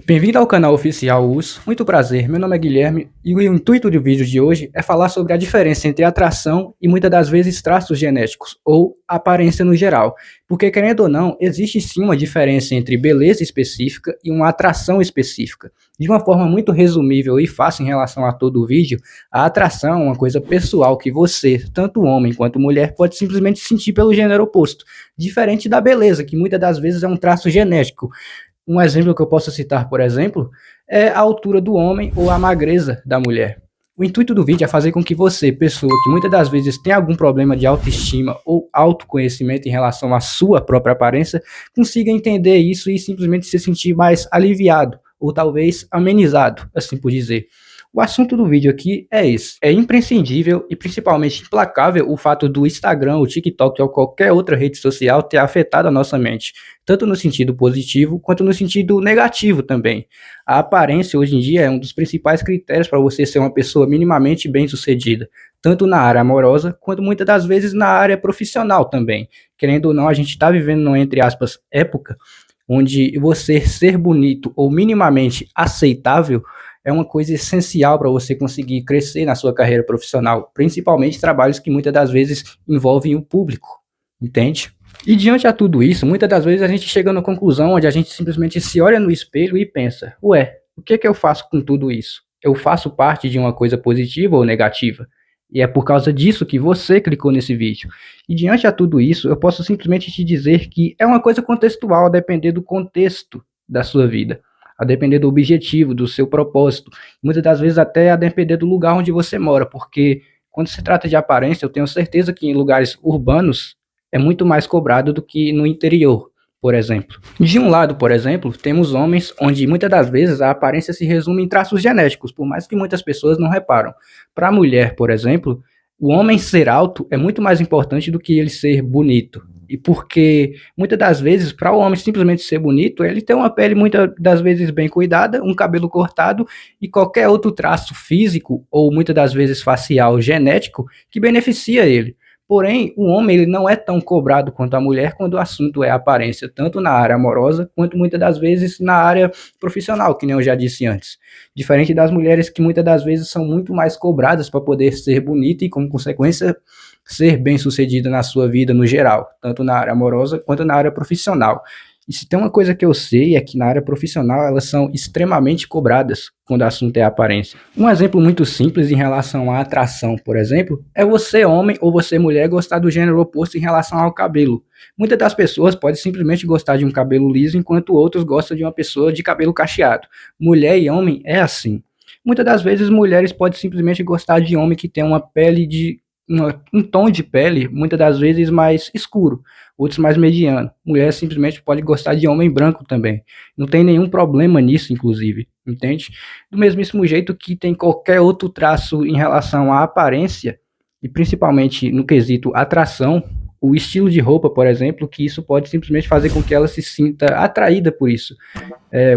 Bem-vindo ao canal oficial US, muito prazer, meu nome é Guilherme e o intuito do vídeo de hoje é falar sobre a diferença entre atração e muitas das vezes traços genéticos, ou aparência no geral, porque querendo ou não, existe sim uma diferença entre beleza específica e uma atração específica. De uma forma muito resumível e fácil em relação a todo o vídeo, a atração é uma coisa pessoal que você, tanto homem quanto mulher, pode simplesmente sentir pelo gênero oposto, diferente da beleza, que muitas das vezes é um traço genético. Um exemplo que eu posso citar, por exemplo, é a altura do homem ou a magreza da mulher. O intuito do vídeo é fazer com que você, pessoa que muitas das vezes tem algum problema de autoestima ou autoconhecimento em relação à sua própria aparência, consiga entender isso e simplesmente se sentir mais aliviado, ou talvez amenizado, assim por dizer. O assunto do vídeo aqui é esse. É imprescindível e principalmente implacável o fato do Instagram, o TikTok ou qualquer outra rede social ter afetado a nossa mente, tanto no sentido positivo quanto no sentido negativo também. A aparência hoje em dia é um dos principais critérios para você ser uma pessoa minimamente bem-sucedida, tanto na área amorosa quanto muitas das vezes na área profissional também. Querendo ou não, a gente está vivendo numa, entre aspas, época onde você ser bonito ou minimamente aceitável é uma coisa essencial para você conseguir crescer na sua carreira profissional, principalmente trabalhos que muitas das vezes envolvem o público, entende? E diante a tudo isso, muitas das vezes a gente chega na conclusão onde a gente simplesmente se olha no espelho e pensa, ué, o que é que eu faço com tudo isso? Eu faço parte de uma coisa positiva ou negativa? E é por causa disso que você clicou nesse vídeo. E diante a tudo isso, eu posso simplesmente te dizer que é uma coisa contextual, a depender do contexto da sua vida, a depender do objetivo, do seu propósito, muitas das vezes até a depender do lugar onde você mora, porque quando se trata de aparência, eu tenho certeza que em lugares urbanos é muito mais cobrado do que no interior, por exemplo. De um lado, por exemplo, temos homens onde muitas das vezes a aparência se resume em traços genéticos, por mais que muitas pessoas não reparam. Para a mulher, por exemplo, o homem ser alto é muito mais importante do que ele ser bonito. E porque muitas das vezes, para o homem simplesmente ser bonito, ele tem uma pele muitas das vezes bem cuidada, um cabelo cortado e qualquer outro traço físico ou muitas das vezes facial genético que beneficia ele. Porém, o homem ele não é tão cobrado quanto a mulher quando o assunto é aparência, tanto na área amorosa quanto muitas das vezes na área profissional, que nem eu já disse antes. Diferente das mulheres que muitas das vezes são muito mais cobradas para poder ser bonita e, como consequência, ser bem-sucedida na sua vida no geral, tanto na área amorosa quanto na área profissional. E se tem uma coisa que eu sei é que na área profissional elas são extremamente cobradas quando o assunto é aparência. Um exemplo muito simples em relação à atração, por exemplo, é você homem ou você mulher gostar do gênero oposto em relação ao cabelo. Muitas das pessoas podem simplesmente gostar de um cabelo liso, enquanto outros gostam de uma pessoa de cabelo cacheado. Mulher e homem é assim. Muitas das vezes mulheres podem simplesmente gostar de homem que tem uma pele de um tom de pele, muitas das vezes mais escuro, outros mais mediano. Mulher simplesmente pode gostar de homem branco também. Não tem nenhum problema nisso, inclusive, entende? Do mesmíssimo jeito que tem qualquer outro traço em relação à aparência, e principalmente no quesito atração, o estilo de roupa, por exemplo, que isso pode simplesmente fazer com que ela se sinta atraída por isso.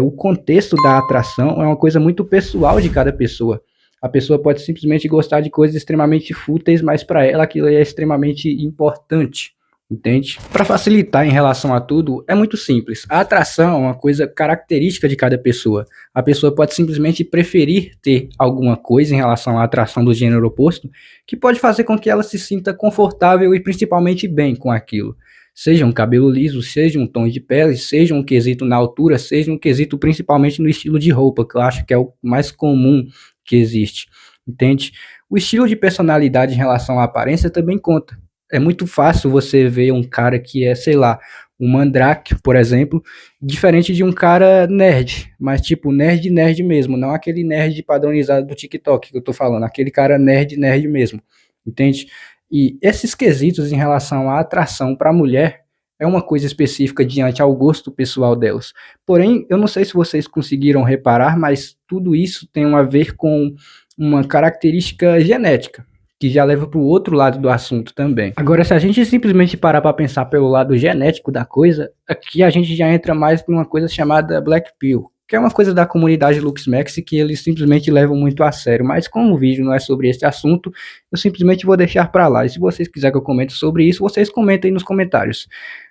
O contexto da atração é uma coisa muito pessoal de cada pessoa. A pessoa pode simplesmente gostar de coisas extremamente fúteis, mas para ela aquilo é extremamente importante, entende? Para facilitar em relação a tudo, é muito simples. A atração é uma coisa característica de cada pessoa. A pessoa pode simplesmente preferir ter alguma coisa em relação à atração do gênero oposto, que pode fazer com que ela se sinta confortável e principalmente bem com aquilo. Seja um cabelo liso, seja um tom de pele, seja um quesito na altura, seja um quesito principalmente no estilo de roupa, que eu acho que é o mais comum que existe, entende? O estilo de personalidade em relação à aparência também conta. É muito fácil você ver um cara que é, sei lá, um mandrake, por exemplo, diferente de um cara nerd, mas tipo nerd mesmo, não aquele nerd padronizado do TikTok que eu tô falando, aquele cara nerd mesmo, entende? E esses quesitos em relação à atração para a mulher é uma coisa específica diante ao gosto pessoal delas. Porém, eu não sei se vocês conseguiram reparar, mas tudo isso tem a ver com uma característica genética, que já leva para o outro lado do assunto também. Agora, se a gente simplesmente parar para pensar pelo lado genético da coisa, aqui a gente já entra mais numa coisa chamada Black Pill, que é uma coisa da comunidade LuxMax que eles simplesmente levam muito a sério, mas como o vídeo não é sobre esse assunto, eu simplesmente vou deixar para lá, e se vocês quiserem que eu comente sobre isso, vocês comentem nos comentários.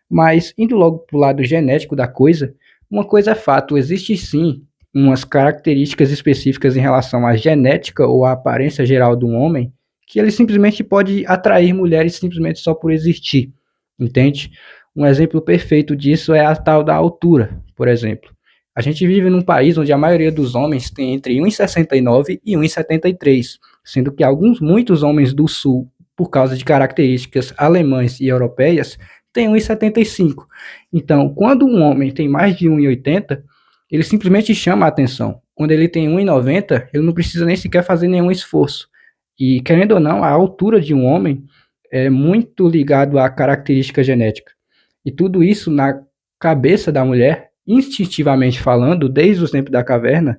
Mas, indo logo para o lado genético da coisa, uma coisa é fato, existe sim umas características específicas em relação à genética ou à aparência geral de um homem, que ele simplesmente pode atrair mulheres simplesmente só por existir, entende? Um exemplo perfeito disso é a tal da altura, por exemplo. A gente vive num país onde a maioria dos homens tem entre 1,69 e 1,73, sendo que muitos homens do sul, por causa de características alemãs e europeias, têm 1,75. Então, quando um homem tem mais de 1,80, ele simplesmente chama a atenção. Quando ele tem 1,90, ele não precisa nem sequer fazer nenhum esforço. E, querendo ou não, a altura de um homem é muito ligado à característica genética. E tudo isso na cabeça da mulher, instintivamente falando, desde os tempos da caverna,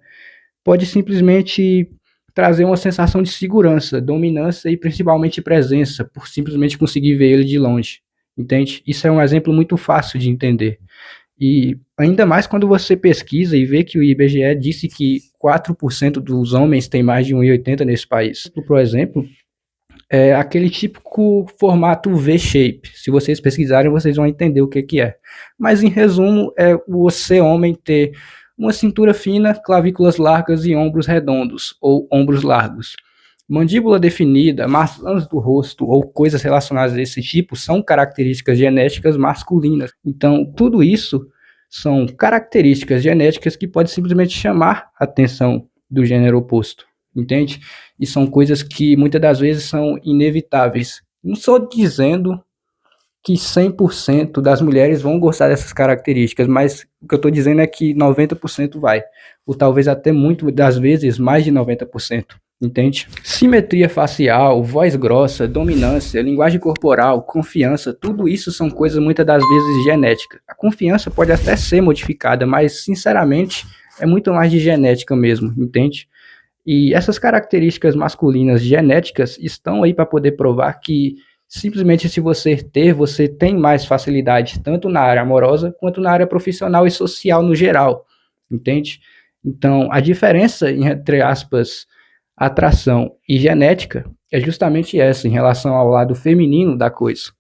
pode simplesmente trazer uma sensação de segurança, dominância e principalmente presença, por simplesmente conseguir ver ele de longe. Entende? Isso é um exemplo muito fácil de entender. E ainda mais quando você pesquisa e vê que o IBGE disse que 4% dos homens têm mais de 1,80 nesse país. Por exemplo, é aquele típico formato V-shape. Se vocês pesquisarem, vocês vão entender o que é. Mas, em resumo, é você, homem, ter uma cintura fina, clavículas largas e ombros redondos, ou ombros largos. Mandíbula definida, maçãs do rosto ou coisas relacionadas a esse tipo são características genéticas masculinas. Então, tudo isso são características genéticas que podem simplesmente chamar a atenção do gênero oposto, entende? E são coisas que muitas das vezes são inevitáveis. Não estou dizendo que 100% das mulheres vão gostar dessas características, mas o que eu estou dizendo é que 90% vai, ou talvez até muito das vezes mais de 90%. Entende? Simetria facial, voz grossa, dominância, linguagem corporal, confiança, tudo isso são coisas muitas das vezes genéticas. A confiança pode até ser modificada, mas sinceramente é muito mais de genética mesmo, entende? E essas características masculinas genéticas estão aí para poder provar que simplesmente se você tem mais facilidade tanto na área amorosa quanto na área profissional e social no geral, entende? Então, a diferença entre aspas atração e genética é justamente essa em relação ao lado feminino da coisa.